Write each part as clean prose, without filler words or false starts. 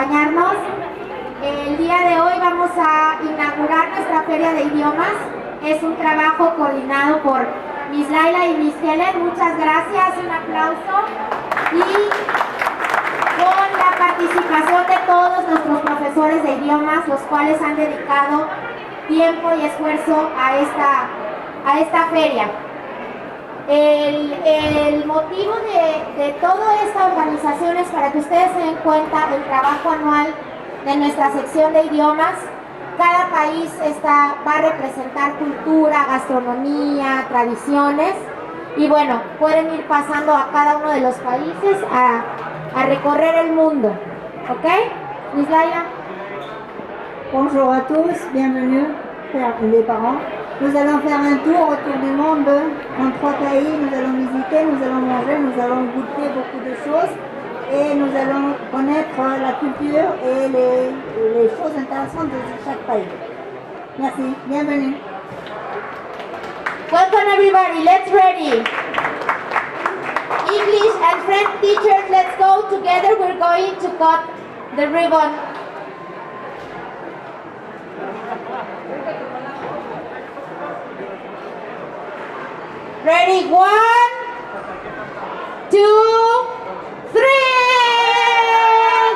acompañarnos. El día de hoy vamos a inaugurar nuestra Feria de Idiomas. Es un trabajo coordinado por Miss Laila y Miss Helen. Muchas gracias, un aplauso. Y con la participación de todos nuestros profesores de idiomas, los cuales han dedicado tiempo y esfuerzo a esta feria. El motivo de toda esta organización es para que ustedes se den cuenta del trabajo anual de nuestra sección de idiomas. Cada país va a representar cultura, gastronomía, tradiciones, y bueno, pueden ir pasando a cada uno de los países a recorrer el mundo. ¿Ok? Miss Laila. Bonjour à tous, bienvenue les parents. Nous allons faire un tour autour du monde en 3 pays. Nous allons visiter, nous allons manger, nous allons goûter beaucoup de choses et nous allons connaître la culture et les choses intéressantes de chaque pays. Merci, bienvenue. Welcome everybody, let's ready. English and French teachers, let's go together. We're going to cut the ribbon. Ready, 1, 2, 3.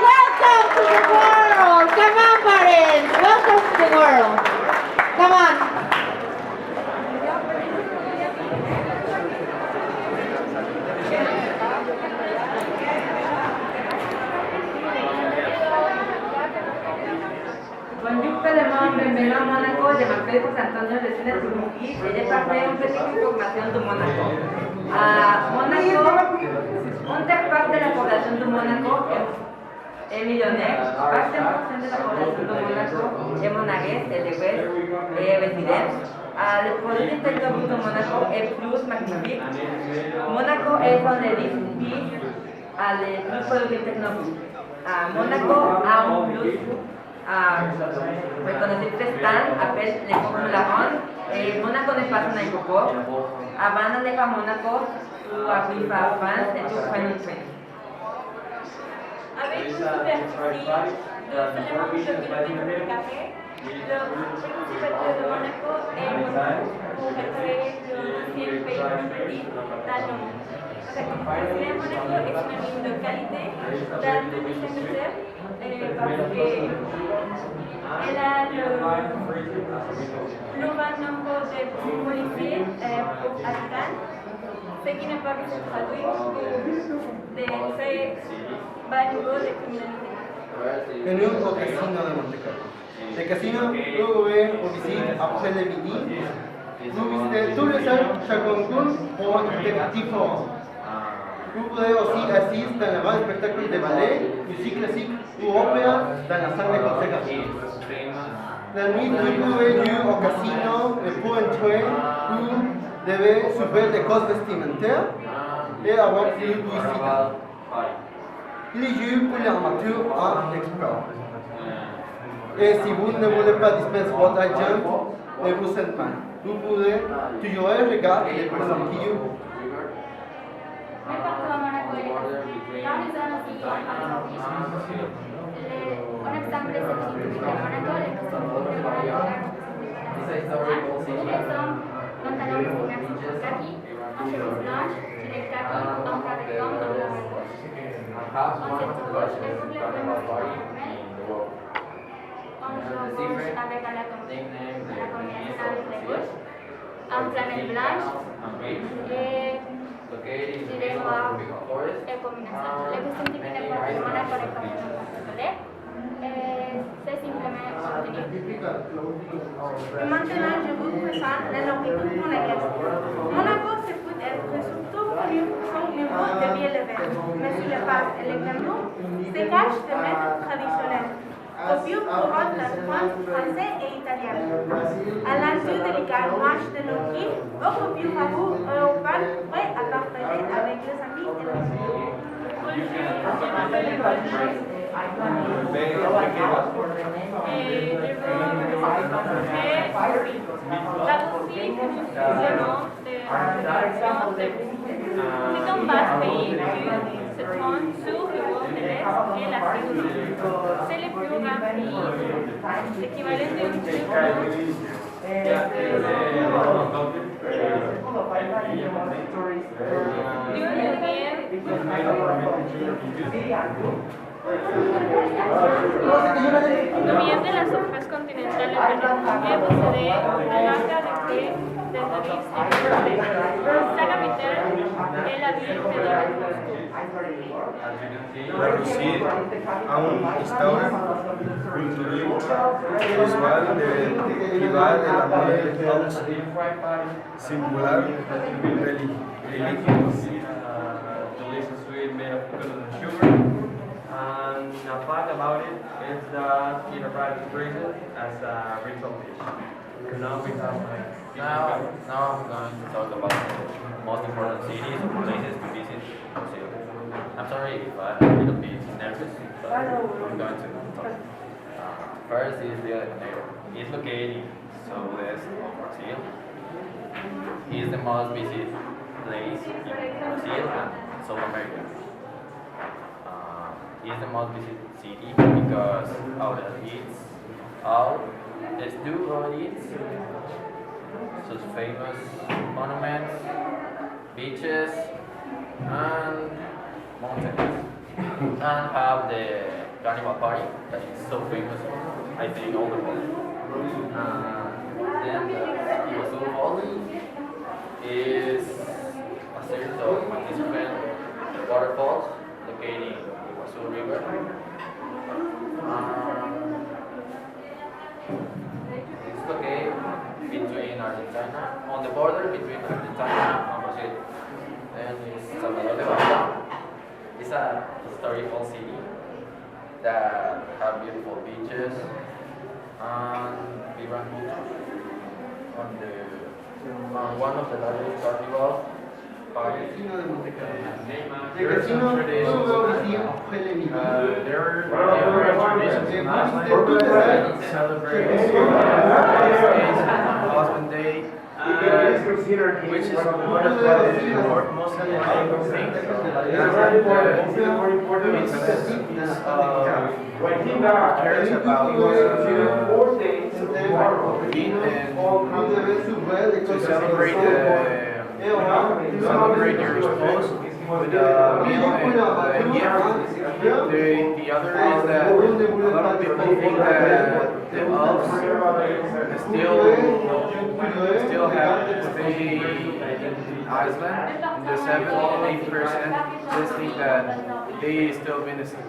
Welcome to the world. Come on, parents. Welcome to the world. Come on. Bonjour tout le monde, bienvenue à Monaco. Je m'appelle José Antonio, je suis de Turquie et j'ai parlé une petite information de Monaco. Monaco, une part de la population de Monaco est millionnaire. 80% de la population de Monaco est monégasque, élevée et résidente. Le produit intérieur brut de Monaco est plus magnifique. Monaco est un des 10 pays les plus produits technologiques. Monaco a un plus reconocido stand appelle les Formula 1 et Monaco n'est pas un aéroport. Avant d'aller à Monaco, tu arrives à France et tu prends une train. Avec une superficie de seulement 2 km², le principauté de Monaco est Monaco pour être le 10e pays plus petit dans le monde. La ville de Monaco est une ville de qualité dans tous les secteurs parce qu'elle a le plus grand nombre de policiers pour habitants, ce qui ne peut que se traduire pour des très bas niveaux de criminalité. Bienvenue au casino de Monte Carlo. Le casino est ouvert aux visites après le midi. Vous visitez tous les salles chaque concours pour un spectacle différent. Vous pouvez aussi assister dans le grand spectacle de ballet, musique classique ou opéra dans la salle de consécration. La nuit, vous pouvez jouer au casino et pour entrer, vous devez subir des codes vestimentaires et avoir plus de visiteurs. Il joue pour l'armature en expert. Et si vous ne voulez pas dispenser votre argent, ne vous sentez pas. Vous pouvez toujours regarder les personnes qui jouent. N'importe où à Monaco et dans les zones aussi un exemple de cette typique de Monaco, les costumes de Monaco. Les hommes, pantalons de commerce kaki, en chemise blanche, gilet kaki, en cardigan dans la main gauche. En cette gauche est complètement formelle. En jaune rouge avec la combinaison avec les gauches. En flanelle blanche et gilet noir et combinaison. Les costumes typiques de Monaco les combinaisons contrôlées. C'est simplement obtenu. Maintenant, je vous présente la nourriture monégasque. Monaco se peut être surtout connu pour son niveau de vie élevé, mais sur les bases et les glamour se cachent des maîtres traditionnels, copieux pour la France, français et italien. À l'enjeu délicat match de nos qui, au copieux ragoût européen prêt à partager avec les amis et les amis. Je m'appelle Evangeline. Et je veux la Russie que nous faisons de l'éducation de nous sommes pas pays qui se tournent sur le monde de l'Est et la frigonomie. C'est le plus grand pays, l'équivalent d'un plus Nous de la surface continentale et possédait une large degré de rives et sa capitale est la ville de Reducir a un instaura cultural visual de rival de la moda singular religioso. Delicious sweet made of coconut and sugar. And a fact about it is that it arrived to Brazil as a ritual dish. Now we have Now I'm going to talk about the most important cities or places to visit in Brazil. I'm sorry if I'm a little bit nervous, but I'm going to talk. First is Rio de Janeiro. It's located in southwest of Brazil. It's the most visited place in Brazil and South America. It's the most visited city because of its such famous monuments, beaches, and mountains, and have the carnival party that is so famous, I think, all the world. Then the Iguazu Falls is a series of magnificent waterfalls located in the Iguazu River. It's located between Argentina, on the border between Argentina and Brazil. Then it's Salvador de Bahia. It's a historical city that have beautiful beaches and vibrant culture. On one of the largest carnival parties. Le casino toujours ici après les midi. There are traditions in last Celebrate Husband Day, which is one of the most important things. Cares about eat and to celebrate your spouse with a meal and gift. The other is that a lot of people think that the elves still have stay in Iceland. The 7-8% just think that they still been exist.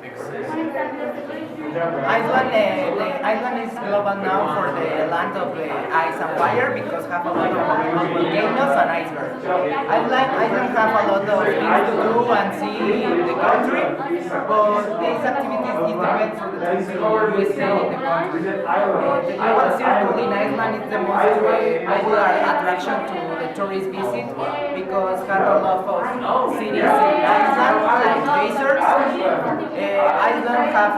Island is global now for the land of the ice and fire because have a lot of volcanoes and icebergs. Island have a lot of things to do and see the country, but these activities is depend for the tourism you see in the country. The global circle in Iceland is the most popular attraction to the tourist visit because have a lot of cities in Iceland like geysers. Iceland have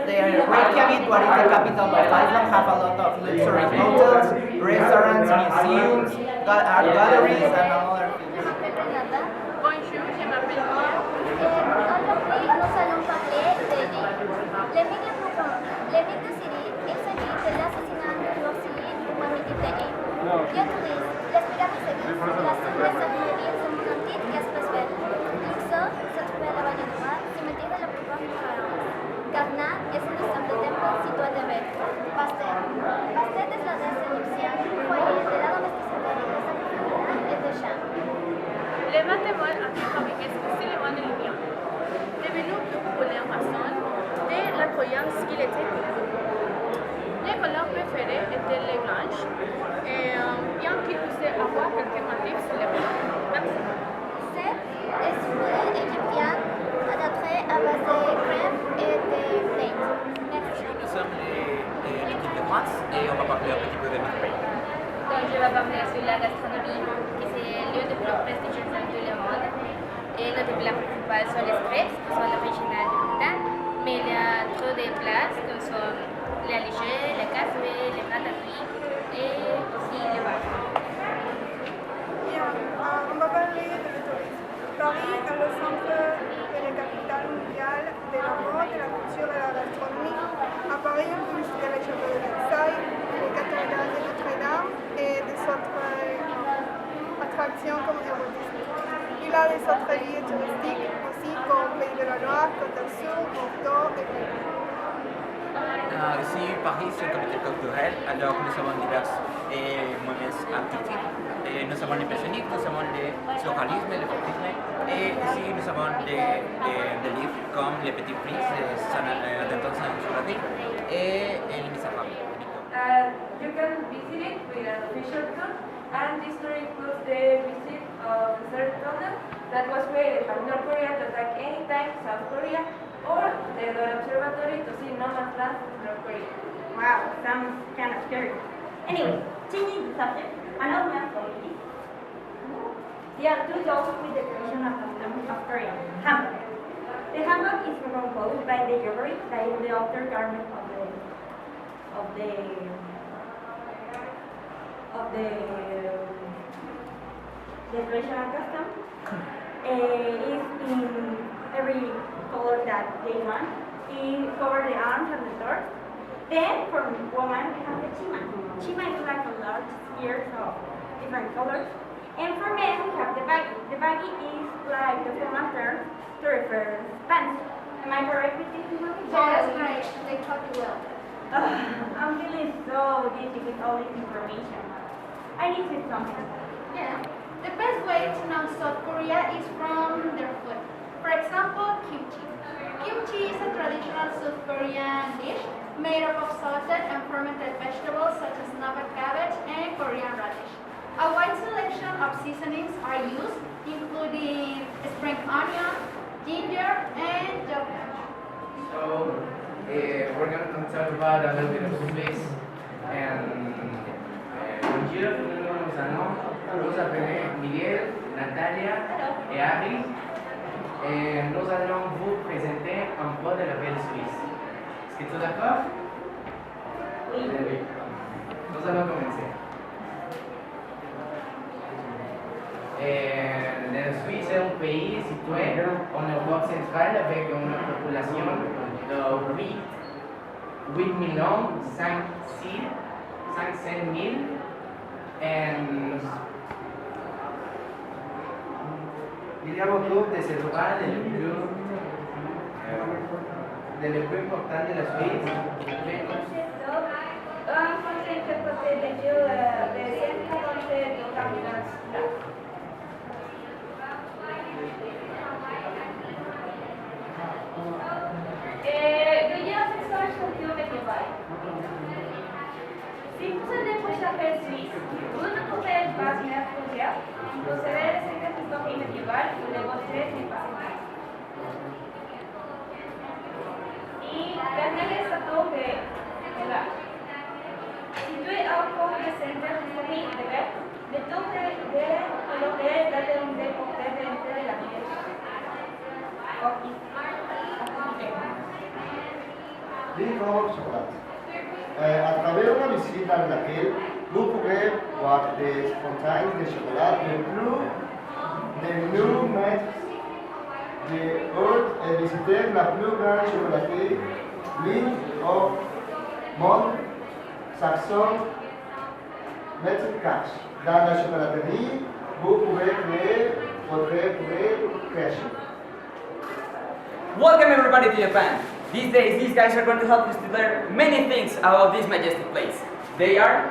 the Reykjavik, what is the capital of Iceland, have a lot of luxury hotels, restaurants, museums, art galleries, and other things. Bonjour, je m'appelle Mia. Aujourd'hui, nous allons parler de l'émigre de Syrie. Il s'agit de l'assassinat de l'Orsini pour un méditerranéen. Yo tourisme, les pyramides égyptiennes, la sombre cérémonie de mon antique qui se passe. Luxor se trouve à la vallée du Roi, cimetière de la plupart du pharaon. Karnak es un ensemble de templos situado en Beth. Bastet es la diosa egipcia, foyer de la domesticidad de la sacrificada et de Cham. Les mathématiques antiques est spécialement de l'Union, devenu plus populaire en raison de la croyance qu'il était pur. Les couleurs préférées étaient les blanches, bien qu'il puisse avoir quelques motifs sur les blancs. Merci. Set es une égyptienne adaptée à base de crème et de flake. Merci. Nous sommes l'équipe de France et on va parler un petit peu de notre pays. Donc, je vais parler sur la gastronomie, qui c'est le lieu de plus prestigieux de tout le monde. Et notre plat principal sont les crêpes, qui sont l'original du Bhoutan. Mais il y a trop de plats, comme sont les alligés, les cafés, les ratatouilles et aussi les bars. Bien, on va parler de tourisme. Paris est le centre et la capitale mondiale de la Ici, Paris, c'est une capitale culturelle, alors nous avons divers moments artistiques. Nous avons l'impressionnisme, nous avons le surréalisme, le graphisme, et ici nous avons des livres comme Les Petits Princes d'Anton Saint-Exupéry et Les Misérables. You can visit it with an official tour, and this tour includes the visit of the third tunnel that was created by North Korea to attack anytime South Korea, or the Dora Observatory to see no man's land of North Korea. Wow, sounds kind of scary. Anyway, changing the subject, another man told me there are two jokes with the creation of Korea. Hamburg. The hamburg is composed by the yogurt that is the outer garment of the traditional custom. Is in every color that they want. It covers the arms and the torso. Then for women we have the chima. Chima is like a large sphere of different colors. And for men we have the baggy. The baggy is like the formal term to refer pants. Am I correct with this information? Yes, right. They taught you well. I'm feeling so dizzy with all this information. I need to say something. Yeah. The best way to know South Korea is from their food. For example, kimchi. Kimchi is a traditional South Korean dish made up of salted and fermented vegetables such as navel cabbage and Korean radish. A wide selection of seasonings are used, including spring onion, ginger, and yogurt. So, we're going to talk about a little bit of space. And bonjour, nous allons vous appeler Miguel, Natalia et Harry. Et nous allons vous présenter un peu de la ville suisse. Est-ce que tu es d'accord? Oui. Nous allons commencer. La Suisse est un pays situé en Europe centrale avec une population de 8 millions 500 000 il y a beaucoup de ces droits de le plus important de la Suisse. Veuillez un message sur médiéval. Si vous allez pour chapelle suisse, vous ne pouvez pas venir courir. Procédez de cette histoire médiévale ou de votre passé. Y tener esa toque, ¿verdad? Situé au fond du centre historique de Québec, le toque de l'hôtel date d'un déporté de la ville. Dijo Chocolate. A través de una visita en la que vous pourrez voir des fontaines de chocolat de nous maîtres de Haute et visiter la plus grande chocolaterie ligne au monde saxon Maître Cash. Dans la chocolaterie, vous pouvez créer votre création. Welcome everybody to Japan. These days, these guys are going to help us to learn many things about this majestic place. They are...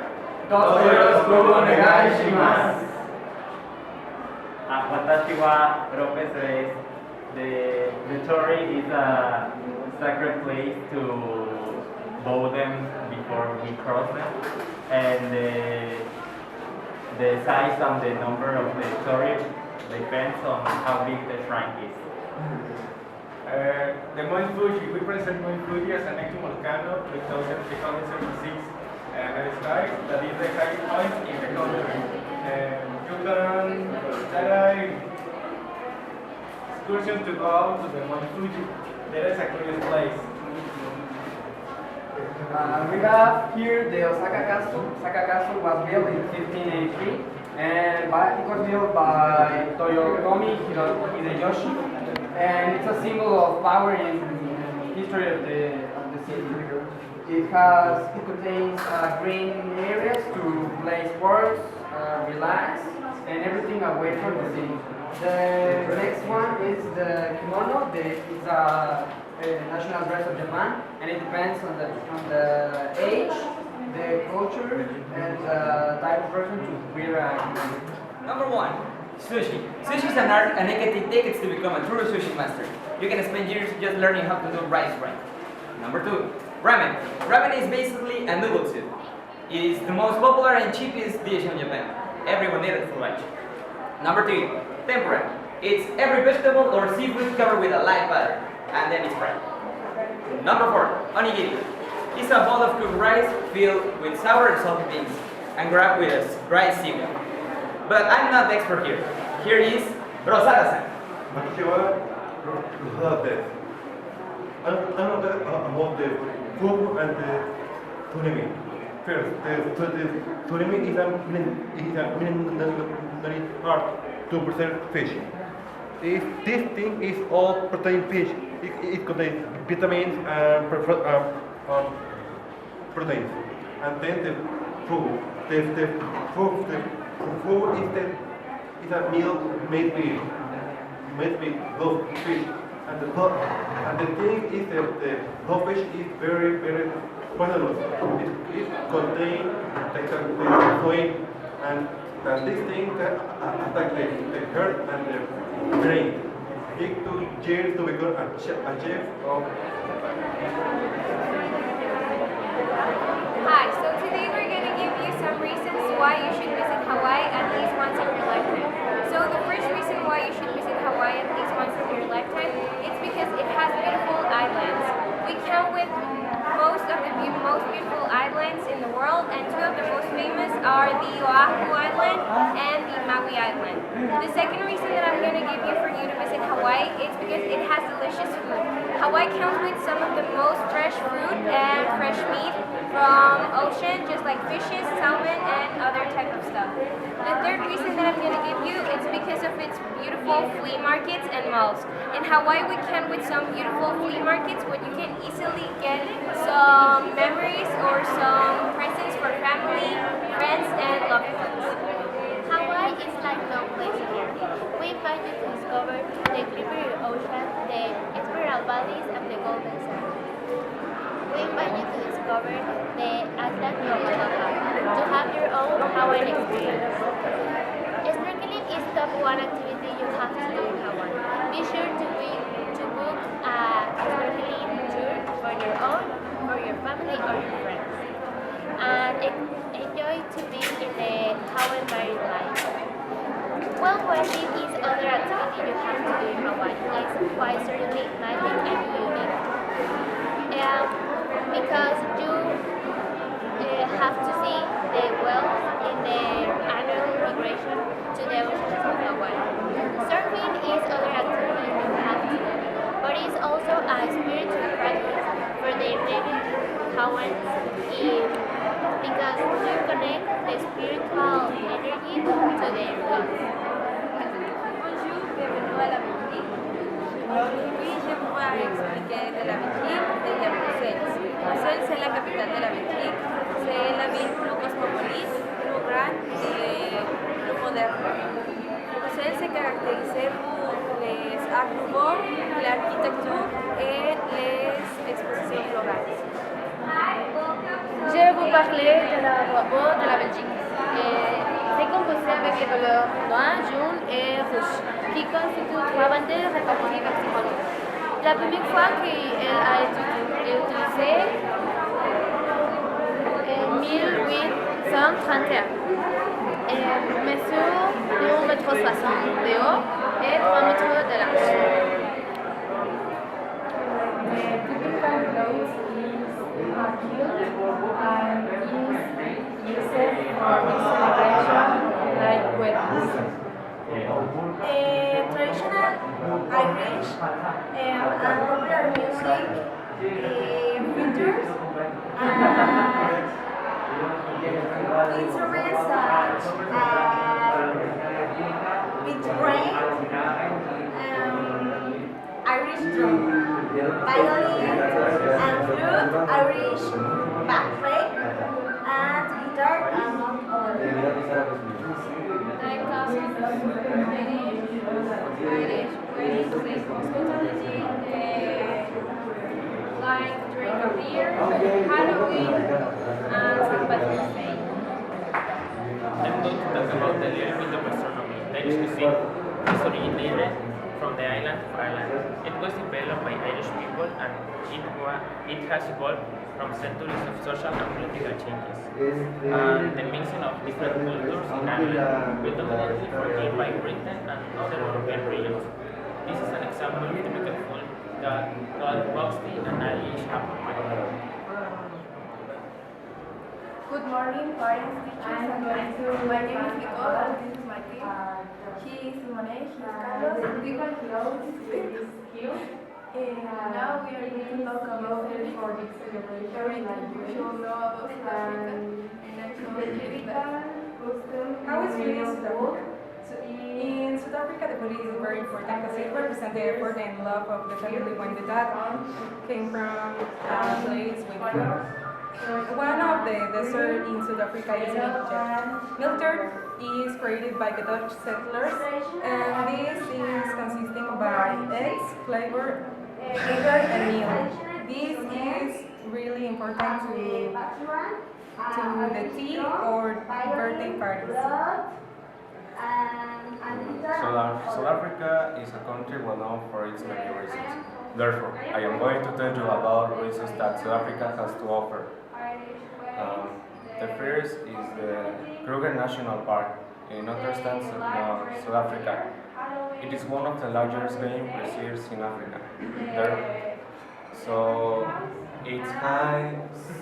Watashi wa professor. The torii is a sacred place to bow them before we cross them, and the size and the number of the torii depends on how big the shrine is. The Mount Fuji, we present Mount Fuji as an active volcano with 1,376 meters, that is the highest point in the country. There are excursions to go out to the Mount Fuji. That is a curious place. We have here the Osaka Castle. Osaka Castle was built in 1583, and it was built by Toyotomi Hideyoshi. And it's a symbol of power in the history of the city. It contains green areas to play sports, relax, and everything away from the city. The next one is the kimono. It's a national dress of Japan, and it depends on the age, the culture, and the type of person to wear a Number 1, sushi. Sushi is an art and it can take decades to become a true sushi master. You can spend years just learning how to do rice right. Number 2, ramen. Ramen is basically a noodle soup. It is the most popular and cheapest dish in Japan. Everyone needs it for lunch. Number 3, tempura. It's every vegetable or seafood covered with a light butter, and then it's fried. Number 4, onigiri. It's a bowl of cooked rice filled with sour and salty beans, and wrapped with a dried seaweed. But I'm not the expert here. Here is Rosada-san. 私はロサダです。Another about the food and the tourism. First, the tourism is a culinary art to preserve fish. This thing is all protein fish. It contains vitamins and proteins. And then the food. The food is a meal made with those fish. And the thing is that the fish is very poisonous. It contains the fluid and this thing that attack the heart and the brain. It took years to become a chef of. Hi, so today we're going to give you some reasons why you should visit Hawaii at least once in your lifetime. So the first reason why you should visit Hawaii at least once in your lifetime is because it has beautiful islands. We count with most of the most beautiful islands in the world, and two of the most famous are the Oahu Island and the Maui Island. The second reason that I'm going to give you for you to visit Hawaii is because it has delicious food. Hawaii comes with some of the most fresh fruit and fresh meat from ocean, just like fishes, salmon, and other type of stuff. The third reason that I'm going to give you is because of its beautiful flea markets and malls. In Hawaii, we can with some beautiful flea markets where you can easily get some memories or some presents for family, friends, and loved ones. Hawaii is like no place here. We invite you to discover the Clear Ocean, the Emerald Valleys, and the Golden Sand. We invite you to discover the island of Oahu, to have your own Hawaiian experience. Snorkeling is top one activity you have to do in Hawaii. Be sure to book a snorkeling tour for your own, for your family, or your friends. And enjoy to be in the Hawaiian marine life. Whale watching is other activity you have to do in Hawaii. It's quite certainly magic and unique. Because you have to see the whales in their annual migration to the oceans of Hawaii. Surfing is other activity you have to do, but it's also a spiritual practice for the native Hawaiians because you connect the spiritual energy to their gods. Bonjour, bienvenue à la Belgique. Aujourd'hui, je pourrais expliquer de la Belgique et de Bruxelles. Bruxelles, c'est la capitale de la Belgique. C'est la ville plus cosmopolite, plus grande et plus moderne. Bruxelles se caractérise pour les arts nouveaux, l'architecture et les expositions florales. Je vais vous parler de la drapeau de la Belgique. C'est composé avec les couleurs noir, jaune et rouge, qui constituent trois banderes réparties verticalement. La première fois qu'elle a été utilisée en 1831. Elle mesure 2,60 m de haut et 3 mètres de large. And is used for celebration like weddings. Traditional Irish and popular music features instruments such as beat brain, Irish drum, violin and flute, Irish bagpipe, and guitar, among others. Like Irish weddings, hospitality, Republic of the Year, Halloween, and St. Patrick's Day. I'm going to talk about a little bit of astronomy. Irish cuisine is originated from the island of Ireland. It was developed by Irish people and it has evolved from centuries of social and political changes. And the mixing of different cultures in Ireland, predominantly from nearby Britain and other European regions. This is an example of typical food called boxty and Irish apple pie. Good morning, parents, teachers, and guests. My name is Nicole, and this is my team. He is Simone, he is Carlos, this is Gil. Now we are going to talk about everything you should know about South Africa. And actually, how is food in South Africa? In South Africa, the food is very important because it represents the effort and love of the family when the dad came from a place with food. One of the desserts in South Africa is milk. Milk is created by the Dutch settlers, and this is consisting by eggs, flavor, sugar, and milk. This is really important to the tea or birthday parties. South Africa is a country well known for its many reasons. Therefore, I am going to tell you about reasons that South Africa has to offer. The first is the Kruger National Park in northeastern South Africa. It is one of the largest game reserves in Africa. So its high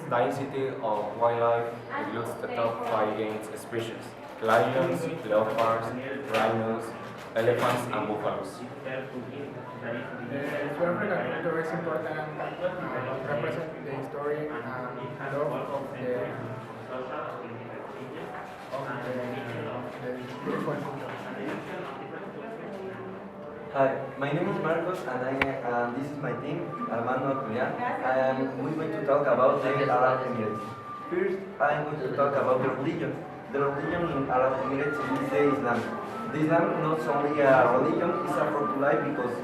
density of wildlife includes the top 5 game species: lions, leopards, rhinos, elephants, and buffaloes. South African culture is important represent the history and love of the beautiful culture. Hi, my name is Marcos and this is my team, Armando and Julian, and we're going to talk about the Arab Emirates. First, I'm going to talk about the religion. The religion in Arab Emirates is the Islam. The Islam not only a religion, it's a form of life because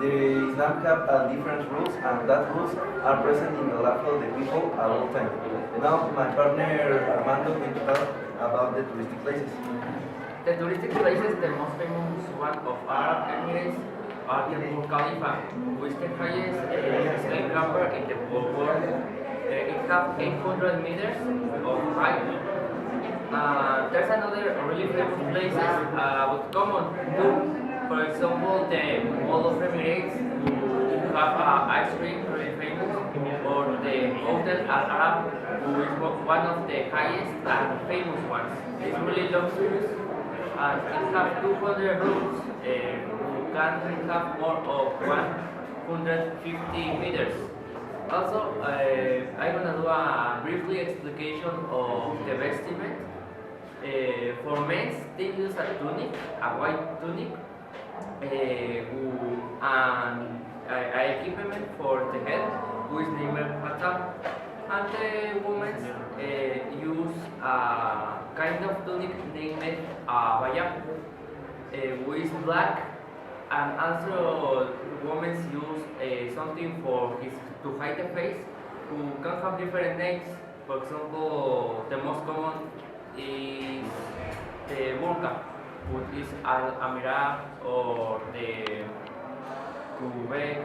the Islam have different rules and that rules are present in the life of the people at all time. Now my partner Armando is going to talk about the touristic places. The touristic places, the most famous one of Arab Emirates are the Burj Khalifa, which is the highest skyscraper in the world. It has 800 meters of height. There's another really famous places with common too. For example, the Mall of Emirates, who have ice cream, really famous, or the Hotel Al Arab, who is one of the highest and famous ones. It's really luxurious, and it has 200 rooms, who can have more of 150 meters. Also, I'm gonna do a briefly explication of the vestment. For men, they use a tunic, a white tunic, and equipment for the head, who is named Patam. And the women use a kind of tunic named Bayam, who is black, and also women use something to hide the face, who can have different names. For example, the most common is the burqa, which is al-amira or the kubek,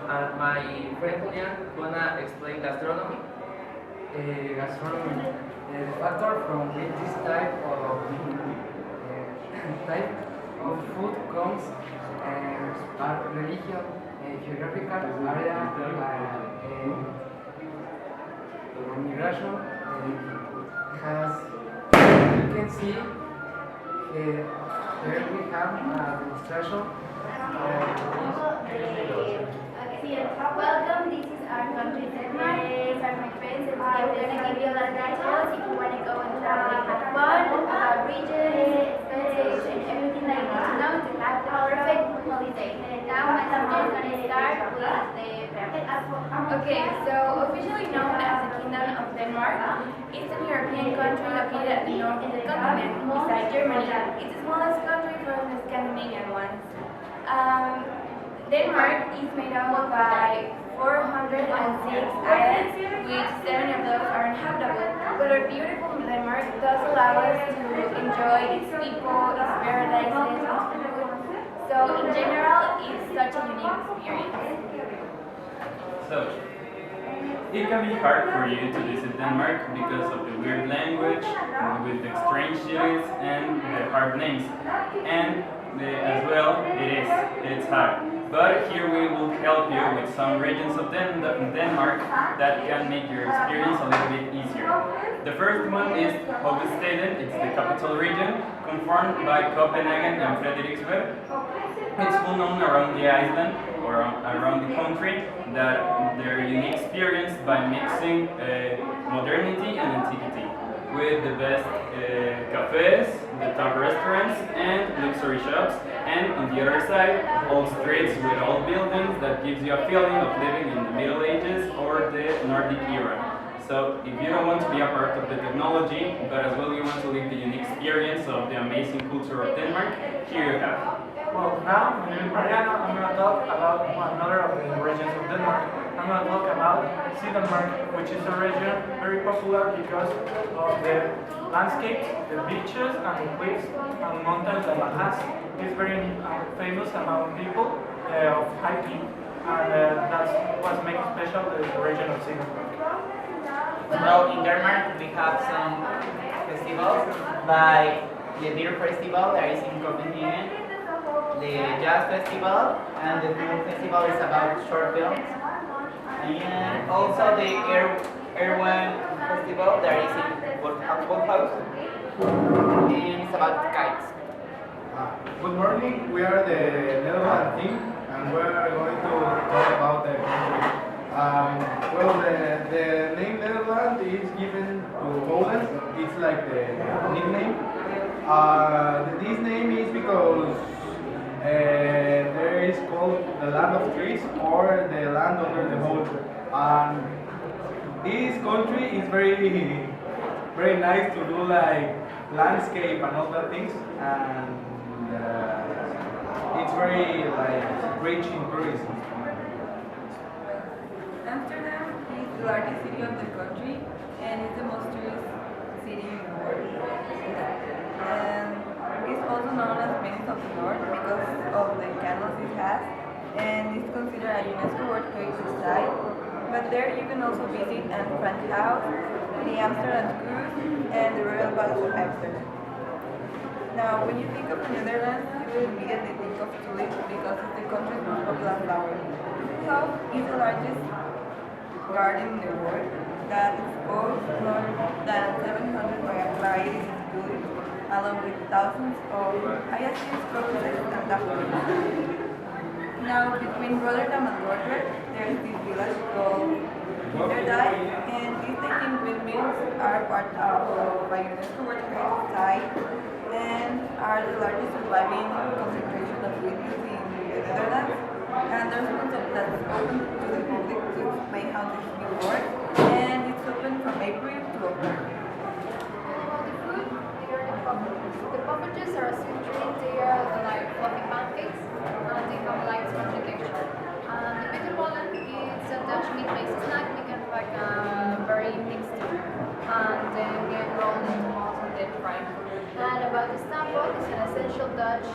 and my friend Julian gonna explain gastronomy. Gastronomy, the factor from which this type of food comes are religion, geographical area, migration. Has you can see here we have a demonstration. Welcome, this is our country Denmark. These are my friends, and we're going to give you a lot of details if you want to go and travel and have fun about regions, expenses, and everything that you need to know to have the perfect holiday. Now my teacher is going to start with the pyramids. Okay, so officially known as the Kingdom of Denmark, it's an European country located at the north of the continent, beside Germany. It's the smallest country from the Scandinavian ones. Denmark is made up by 406 islands, which 7 of those are inhabitable. But our beautiful Denmark does allow us to enjoy its people, its paradises, its food. So in general, it's such a unique experience. So, it can be hard for you to visit Denmark because of the weird language, with the strange cities and the hard names. And as well, it's hard. But here we will help you with some regions of Denmark that can make your experience a little bit easier. The first one is Hovedstaden. It's the capital region, conformed by Copenhagen and Frederiksberg. It's well known around the island or around the country that they're unique experience by mixing modernity and antiquity with the best cafes, the top restaurants, and luxury shops. And on the other side, old streets with old buildings that gives you a feeling of living in the Middle Ages or the Nordic era. So if you don't want to be a part of the technology, but as well you want to live the unique experience of the amazing culture of Denmark, here you have. Well, now, my name is Mariano. I'm going to talk about another of the regions of Denmark. I'm going to talk about Denmark, which is a region very popular because of the landscapes, the beaches, and the cliffs and mountains that it has. It's very famous among people of hiking, and that's what makes special the region of Denmark. Well, in Denmark we have some festivals like the Beer Festival that is in Copenhagen, the Jazz Festival, and the Film Festival is about short films, and also the Erwan Festival that is in Wolfhouse, and it's about kites. Good morning, we are the Netherlands team and we are going to talk about the country. Well, the name Netherlands is given to Holland, it's like the nickname. This name is because there is called the land of trees or the land under the whole. This country is very nice to do like landscape and all that things, and it's very like rich in tourism. Amsterdam is the largest city of the country and it's the most tourist city in the world. And it's also known as Venice of the North because of the canals it has, and it's considered a UNESCO World Heritage Site. But there you can also visit Anne Frank House, the Amsterdam Cruise, and the Royal Palace of Amsterdam. Now, when you think of the Netherlands, you will immediately think of tulips because it's the country's most popular flower. House is the largest garden in the world that exposed more than 700 varieties of tulips, along with thousands of hyacinths, crocuses, and daffodils. Now, between Rotterdam and Dordrecht, there is this village called Kinderdijk, and these 13 windmills are part of a UNESCO World Heritage Site and are the largest surviving concentration of windmills in the Netherlands. And there's one that's open to the public to explain how this will work, and it's open from April to October. The puffages are sweet, they are like fluffy pancakes, and they have light spongy texture. The bitterballen is a Dutch meat-based snack making like a very mixed and then get rolled into balls and then fried. And about the stamppot, it's an essential Dutch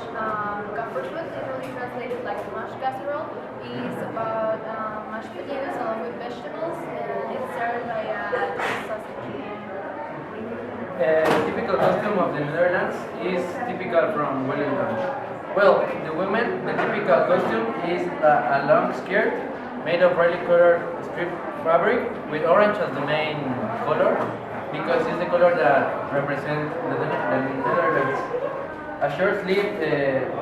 comfort food, literally translated like mashed casserole. It's about mashed potatoes along with vegetables, and it's served by a sausage. The typical costume of the Netherlands is typical from Wellington. Well, the women, the typical costume is a long skirt made of brightly colored strip fabric with orange as the main color because it's the color that represents the Netherlands. A short sleeved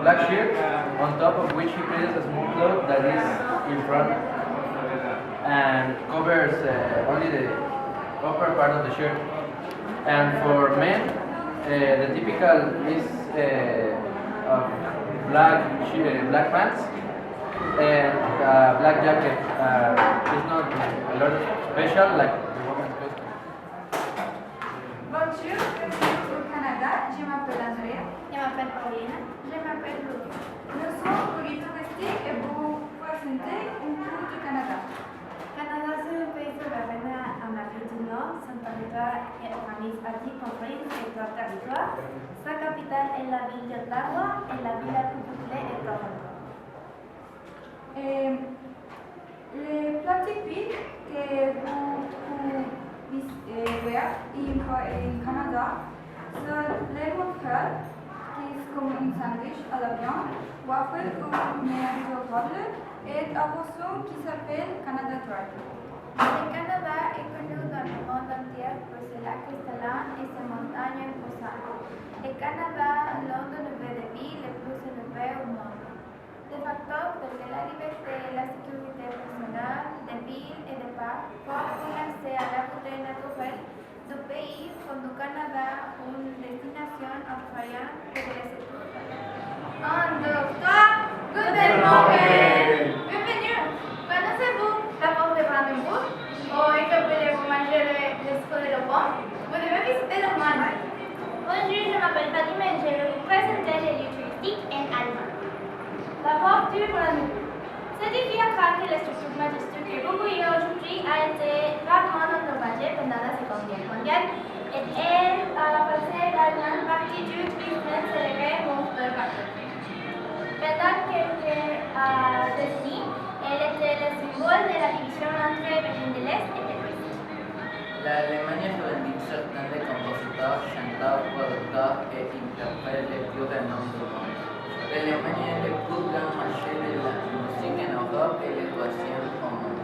black shirt on top of which he places a small cloth that is in front and covers only the upper part of the shirt. And for men, the typical is black pants and black jacket. It's not a lot special like the woman's costume. Bonjour, bienvenue au Canada. Je m'appelle Andrea. Je m'appelle Paulina. Je m'appelle Lou. Nous sommes guides touristiques et vous pouvez présenter un peu du Canada. Canada, c'est un pays souverain d'Amérique du Nord. Son territoire est organisé y compris ses trois territoires. Sa capitale est la ville d'Ottawa et la ville la plus peuplée est Toronto. Les plats typiques que vous voir en Canada sont les waffles, qui est comme un sandwich à la viande, waffle ou méridionale, et un poisson qui s'appelle Canada Dry. Le Canada est connu dans le monde entier pour ses lacs cristallins et ses montagnes imposantes. Le Canada est l'un des villes les plus élevées au monde. Des facteurs tels que la liberté et la sécurité personnelle des villes et des parcs font l'accès à la beauté naturelle du pays font du Canada une destination attrayante pour les étudiants. 1, 2, 3, Guten Morgen! Bienvenue! Connaissez-vous la porte de Brandenburg? Ou est-ce que voulez-vous manger les scoles de pomme? Vous devez visiter l'Allemagne. Bonjour, je m'appelle Fatima et je vais vous présenter les lieux touristiques en allemand. La porte du Brandenburg. S'édifie à craquer la structure majestueuse que vous voyez aujourd'hui a été rarement endommagée pendant la Seconde Guerre mondiale et elle a passé l'Allemagne partie du tourisme célébré monstre de Paris. Pendant quelques décennies, elle était le symbole de la division entre Berlin de l'Est et de l'Ouest. L'Allemagne revendique certains des compositeurs, chanteurs, producteurs et interprètes les plus renommés du monde. L'Allemagne est le plus grand marché de la musique en Europe et le troisième au monde.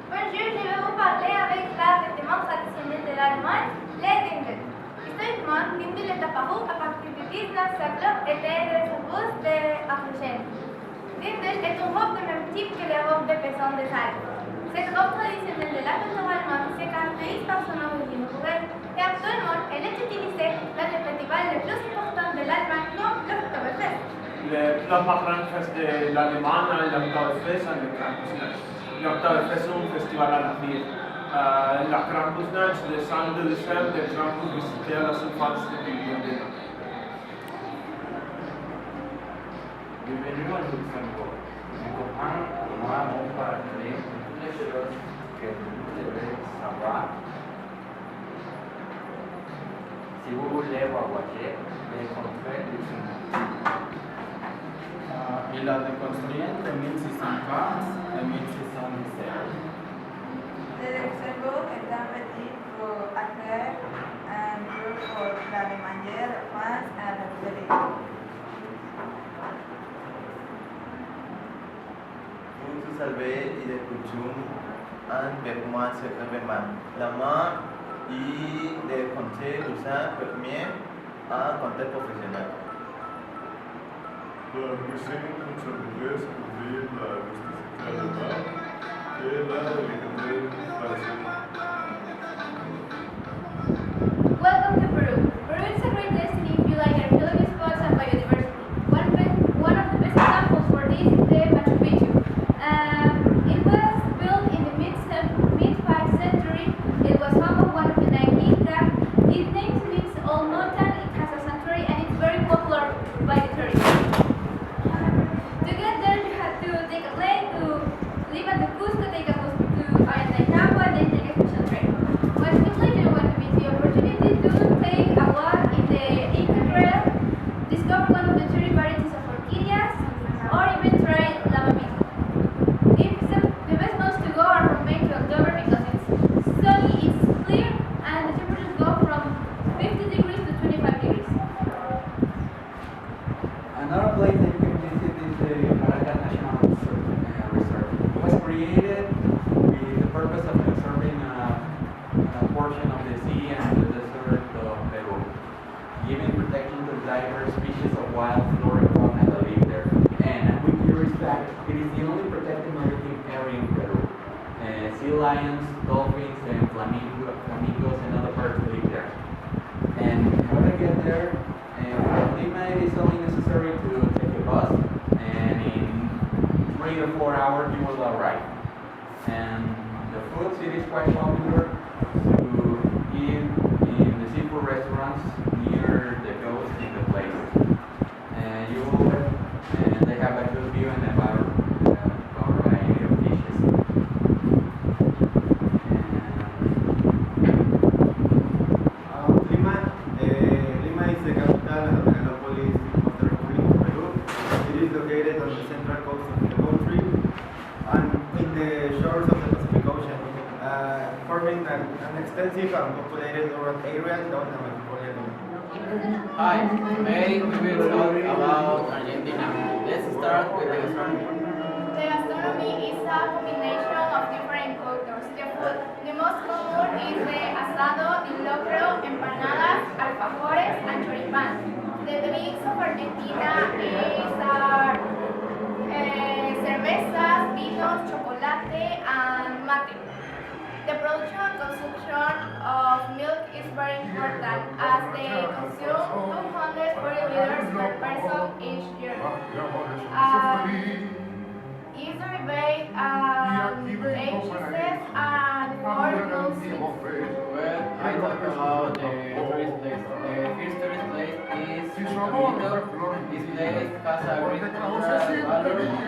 Bonjour, je vais vous parler avec l'art vêtement traditionnel de l'Allemagne, les Dingle. Historiquement, Dingle est apparu à partir du 19e siècle et était des arbustes d'Africaine. Dingle est une robe de même type que les robes de paysans des Alpes. Cette robe traditionnelle de la culture allemande se caractérise par son origine rurale et actuellement elle est utilisée dans les festivals les plus importants de l'Allemagne comme l'Oktoberfest. Le plat más grandes de l'Allemagne, l'Oktoberfest et le Krampusnacht. L'Oktoberfest est un festival à la ville. La Krampusnacht, le 5 décembre, les Krampus visitaient la surface de Bibliothèque. Bienvenue au Luxembourg. Je comprends moi mon parler toutes les choses que vous devez savoir. Si vous voulez voyager, rencontrez Luxembourg. Il a été construit de 1615 à 1617. Le Luxembourg est un petit pour accueillir un lieu pour l'Allemagne, la France et la Belgique. Vous savez, il est coutume un vêtement c'est un vêtement. La main, il est compté du sein premier à compter professionnel. Cuisine luxembourgeoise prouve la rusticité allemande et la légendaire tradition. Welcome to Peru. Peru is a great destiny if you like archaeological spots and biodiversity. One of the best examples for this is the Machu Picchu. It was built in the mid-5th century. It was home of one of the 9 Incas. Its name means old mountain. It has a sanctuary and it's very popular by the tourists. To get there, you have to take a plane to live at the Cusco, take a bus to Ollantaytambo, and then take a special train. Once you plane, you want to miss the opportunity to take a walk in the Inca Trail, discover one of the 30 varieties of orchideas, or even try lava meat. The best months to go are from May to October because it's sunny, it's clear, and the temperatures go from 50 degrees to 25 degrees. Another place that you can visit is the Maracan National Reserve. It was created with the purpose of conserving a portion of the sea and the desert of Peru, giving protection to the diverse species of wild flora and fauna that live there. And a quick curious fact, it is the only protected maritime area in Peru. Sea lions, dolphins, and flamingos and other birds live there. And how to get there? From Lima, it is only necessary to take a bus, and in 3 or 4 hours you will arrive. And the food, it is quite popular to eat in the seafood restaurants near the coast in the place. And they have a good view and about an extensive and populated rural area known as Metropolitan. Hi, today we will talk about Argentina. Let's start with the gastronomy. The gastronomy is a combination of different cultures. The food, the most common is the asado, the locro, empanadas, alfajores, and choripán. The drinks of Argentina are cervezas, vinos, chocolate, and mate. The production and consumption of milk is very important as they consume 240 liters per person each year. Is derived and cheeses and for closing. Well, I talk about the tourist place. The first tourist place is Caminito. This place has a great cultural value and tourism.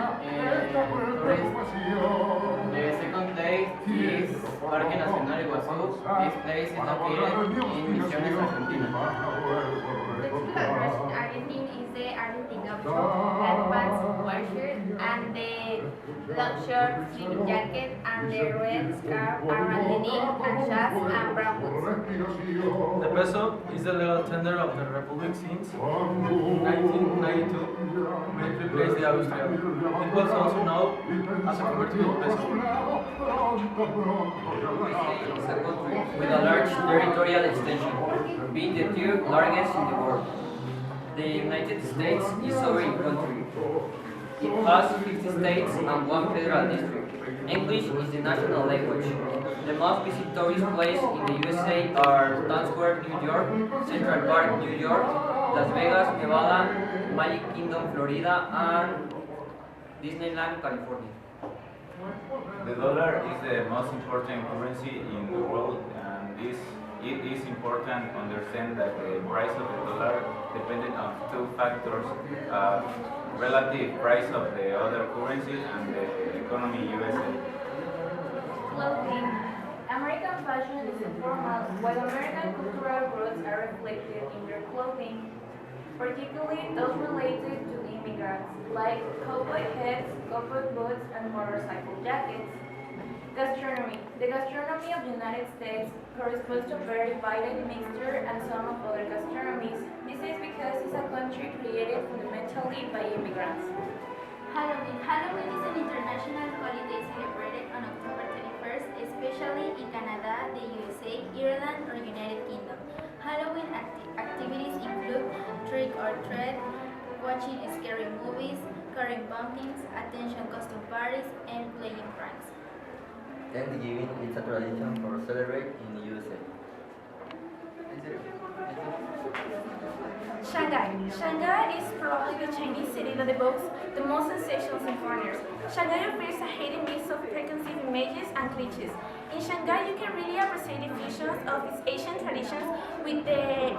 The second place is Parque Nacional Iguazú. This place is located in Misiones, Argentina. The typical dress in Argentina is the Argentine outfit, red pants, white shirt, and the long short sleeve jacket, and the red scarf around the neck, and shorts and brown boots. The peso is the legal tender of the Republic since 1992, when it replaced the Austria. It was also known as a convertible peso. It's a country with a large territorial extension, being the third largest in the world. The United States is sovereign country. It has 50 states and one federal district. English is the national language. The most visited tourist places in the USA are Times Square, New York, Central Park, New York, Las Vegas, Nevada, Magic Kingdom, Florida, and Disneyland, California. The dollar is the most important currency in the world, and it is important to understand that the price of the dollar depends on two factors: relative price of the other currencies and the economy USA. Clothing. American fashion is informal, while American cultural roots are reflected in their clothing, particularly those related to immigrants, like cowboy hats, cowboy boots, and motorcycle jackets. Gastronomy. The gastronomy of the United States corresponds to a very divided mixture and some of other gastronomies. This is because it's a country created fundamentally by immigrants. Halloween. Halloween is an international holiday celebrated on October 31st, especially in Canada, the USA, Ireland, or United Kingdom. Halloween activities include trick or treat, watching scary movies, carrying pumpkins, attention costume parties, and playing pranks. Thanksgiving is a tradition for celebrate in the USA. Shanghai. Shanghai is probably the Chinese city that evokes the most sensations in foreigners. Shanghai offers a hidden mix of preconceived images and cliches. In Shanghai, you can really appreciate the fusions of its Asian traditions with the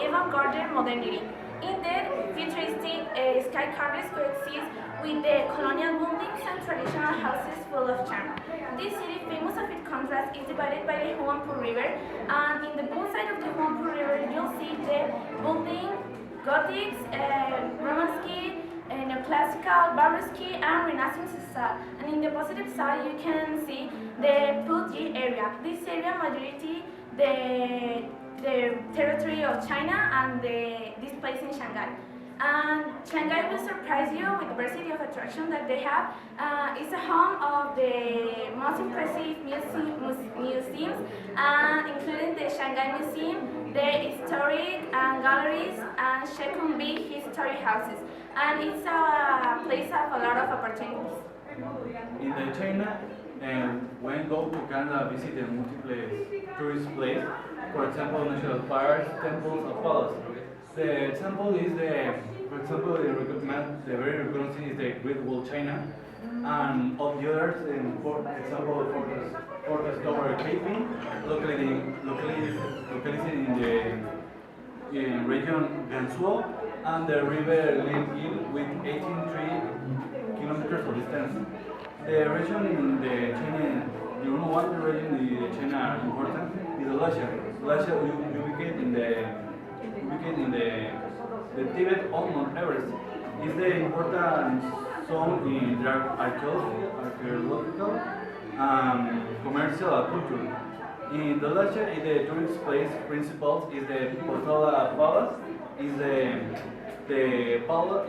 avant-garde modernity. Indeed, futuristic skyscrapers coexist with the colonial buildings and traditional houses full of charm. This city, famous of its contrast, is divided by the Huangpu River, and in the both side of the Huangpu River, you'll see the building, Gothic, Romanesque, neoclassical, Baroque, and Renaissance style. And in the positive side, you can see the Puyi area. This area, majority the territory of China and this place in Shanghai. And Shanghai will surprise you with the diversity of attraction that they have. It's a home of the most impressive museums, including the Shanghai Museum, the historic galleries, and Shekumbei historic houses. And it's a place of a lot of opportunities. In the China, when go to Canada, visit the multiple tourist place, for example, national parks, temples, or palaces. The temple is for example, the very recognized is the Great Wall of China, and of the others, for example, Fortress Tower Caping, located in the region Gansuo, and the river Linqing with 18.3 kilometers of distance. The region in the China, you know what the region in the China is important? Is Alaska. Alaska ubicated in the Tibet of Mount Everest. Is the important zone in the archaeological, commercial, and culture. In the lecture, in the tourist place principles is the Portola Palace, is the in the castle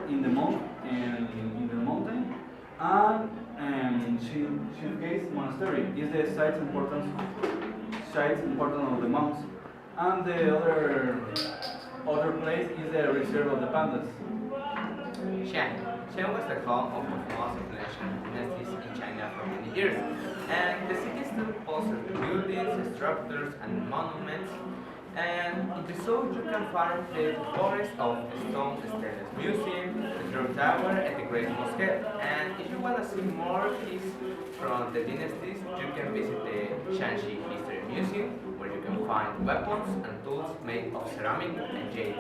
in the in the mountain, and Shilgate's monastery is the sites important of the monks, and the other place is the reserve of the pandas. Xi'an. Xi'an was the home of the most influential dynasties in China for many years, and the city still possesses buildings, structures, and monuments. And in the south, you can find the forest of stone stainless museum, the Drum Tower, and the Great Mosque. And if you want to see more things from the dynasties, you can visit the Shanxi History Museum, where you can find weapons and tools made of ceramic and jade.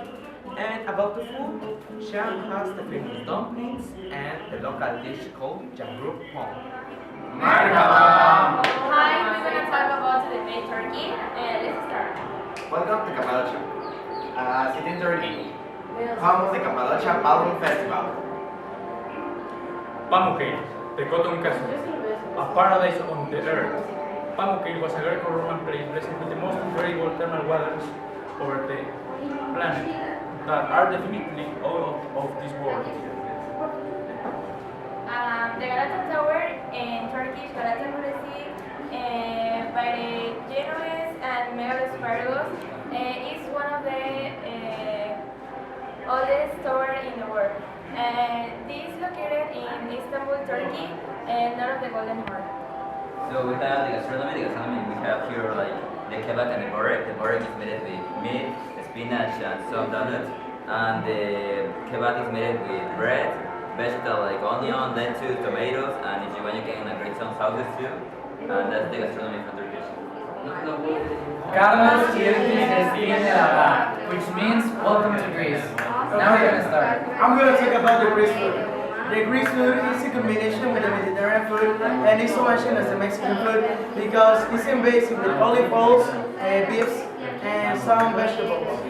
And about the food, Xi'an has the famous dumplings and the local dish called Jangrup Pong. Hi, we're gonna talk about the May turkey, and let's start. Welcome to Cappadocia. City in Turkey, home of the Cappadocia Balloon Festival. Pamukkale, the cotton castle, a paradise on the earth. Pamukkale was a Greco-Roman place blessed with the most incredible thermal waters over the planet that are definitely out of this world. The Galata Tower in Turkish Galata Kulesi by the Genoese and Megalospargos is one of the oldest towers in the world. This is located in Istanbul, Turkey, north of the Golden Horn. So we have the gastronomy. We have here like the kebab and the borek. The borek is made with meat, spinach, and some donuts. And the kebab is made with bread, vegetable like onion, lettuce, tomatoes, and if you want you can grate some sauces too. And that's the gastronomy from Turkish. Carlos which means welcome to Greece. Now we're gonna start. I'm going to talk about the Greek food. The Greek food is a combination with the Mediterranean food, and it's so mentioned as the Mexican food because it's in base with olive oils, beefs, and some vegetables.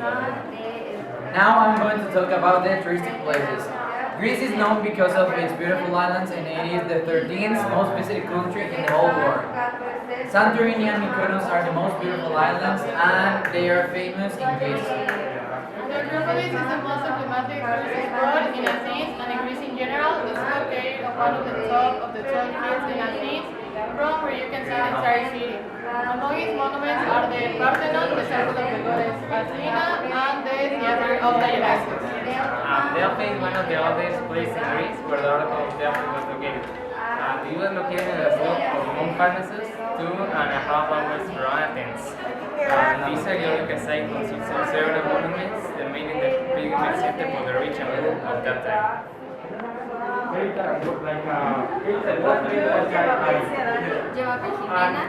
Now I'm going to talk about the touristic places. Greece is known because of its beautiful islands, and it is the 13th most visited country in the whole world. Santorini and Mykonos are the most beautiful islands, and they are famous in Greece. Acropolis is the most emblematic tourist spot in Athens, and in Greece in general. It's located on one of the top of the 12 hills in Athens, from where you can see the entire city. Among its monuments are the Parthenon, the temple of the goddess Athena, and the theater of Dionysus. Delphi is one of the oldest places in Greece where the Oracle of Delphi was located. It was located in the slope of Mount Parnassus, 2.5 hours from Athens. This archaeological site consists of several monuments that made it the pilgrimage center for the rich and poor of that time. Lleva Pejimena,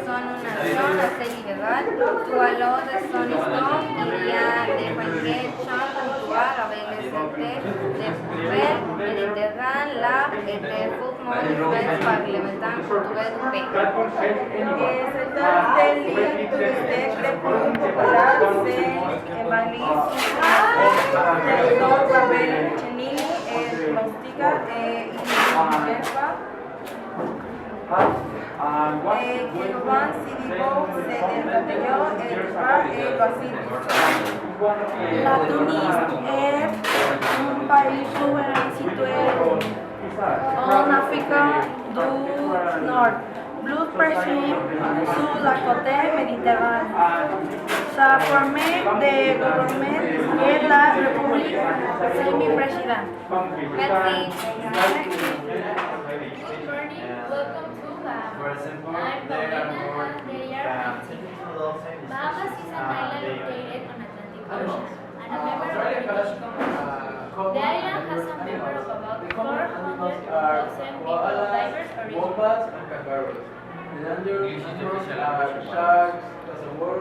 son una zona celiberal, tualo de sonistom, ilia de Huenguet, Chan, Tuar, Abelesente, de Pubel, Mediterrán, Lab, de Fugmon, Fes, Parlementan, Tubel, P. Sector del Turistec, República Popular, Evalis, del Babel, Chenini, Mastica, Ilerpa, Jerovan, Sidibo, Sedentateo, La Tunis est un país souverain situé en Afrique du Nord, plus précis sur la côte méditerranéenne. Sa forme de gouvernement est la République semi-présidente. Merci. I'm Paulina, and they are Bahamas is an island located on Atlantic Ocean and a member of the British Commonwealth. The island has a number of about 400,000 people divers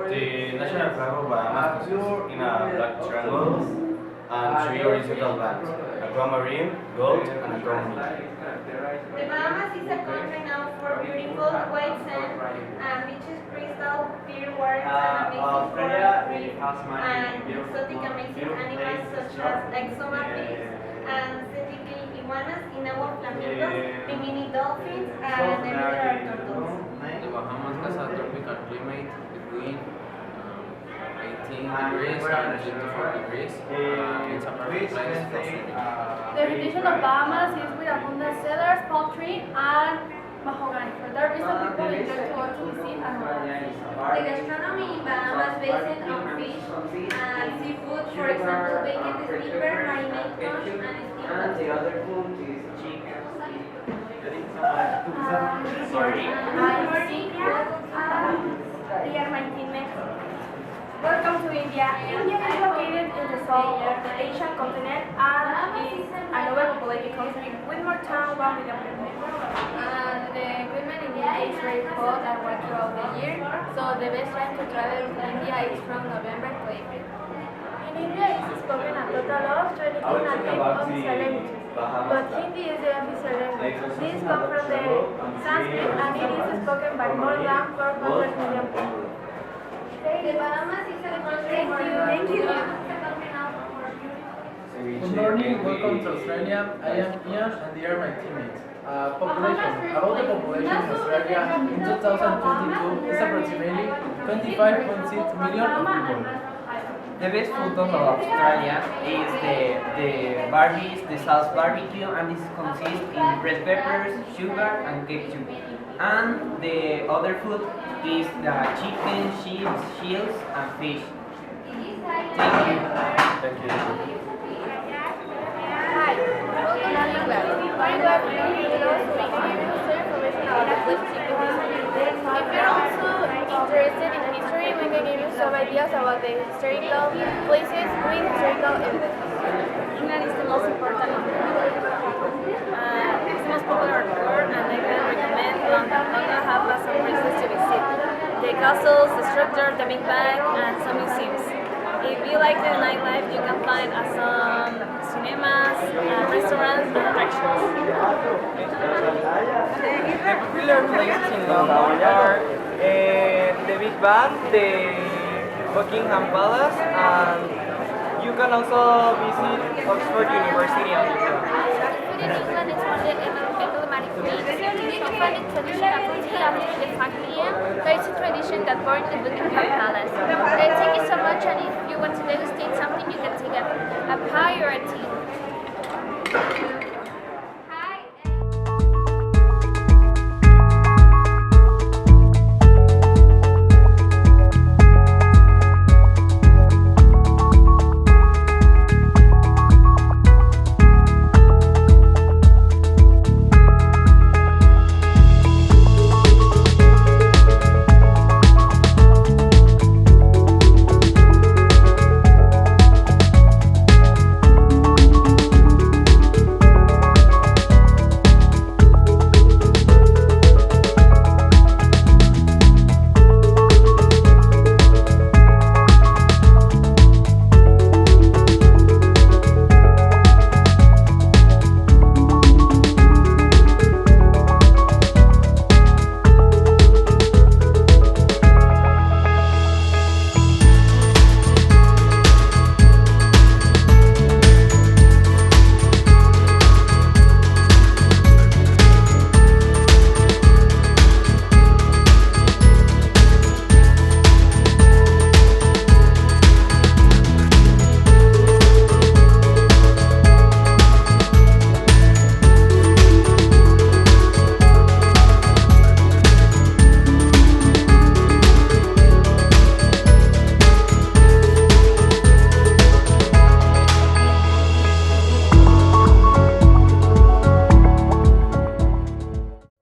The national flag of Bahamas consists in a black triangle and three horizontal bands. aquamarine, gold, and economy. The Bahamas is a country known for beautiful white sand and beaches, crystal clear waters, and amazing coral reef, and exotic amazing animals such as exomapids and Ceticle iguanas, inagua flamingos, mini dolphins, and emerald turtles. The Bahamas has a tropical climate between 18 degrees and 24 degrees. It's a perfect place for swimming. The vegetation of Bahamas is with abundant cedars, palm tree, and mahogany. For that reason, people enjoy to go to visit and The gastronomy in Bahamas based on fish and seafood, for example, baked snapper, marinade conch, and steamed. The other food is chicken. Sorry. I'm India. They are my teammates. Welcome to India. India is located in the south of the Asian continent and is an overpopulated country with more than 1 million people. And the climate in India is very hot and wet throughout the year, so the best time to travel to India is from November to April. In India is spoken a total of 22 native official languages, but Hindi is the official language. This comes from the Sanskrit and it is spoken by more than 400 million people. The Bahamas is a country. Thank you. Good morning, welcome to Australia. I am Ian and they are my teammates. Population. About the population in Australia in 2022 is approximately 25.6 million of people. The best food of Australia is the Barbies, the sauce barbecue, and this consists in red peppers, sugar, and ketchup. And the other food is the chicken, chips, shields, and fish. Thank you. Thank you. Hi, I'm glad to give you some information about the places you can visit. If you're also interested in history, we can give you some ideas about the historical places with historical evidence. England is the most important one. It's the most popular resort, and I can recommend London. London has some places to visit. The castles, the structure, the Big Bang, and some museums. If you like the nightlife, you can find some cinemas, restaurants, and attractions. The popular places in London are the Big Ben, the Buckingham Palace, and you can also visit Oxford University and Food in England is one of the emblematic meals. It is often a traditional food after the Fakiria. There is a tradition that born in Buckingham Palace. Thank you so much, and if you want to degustate something, you can take a pie or a tea.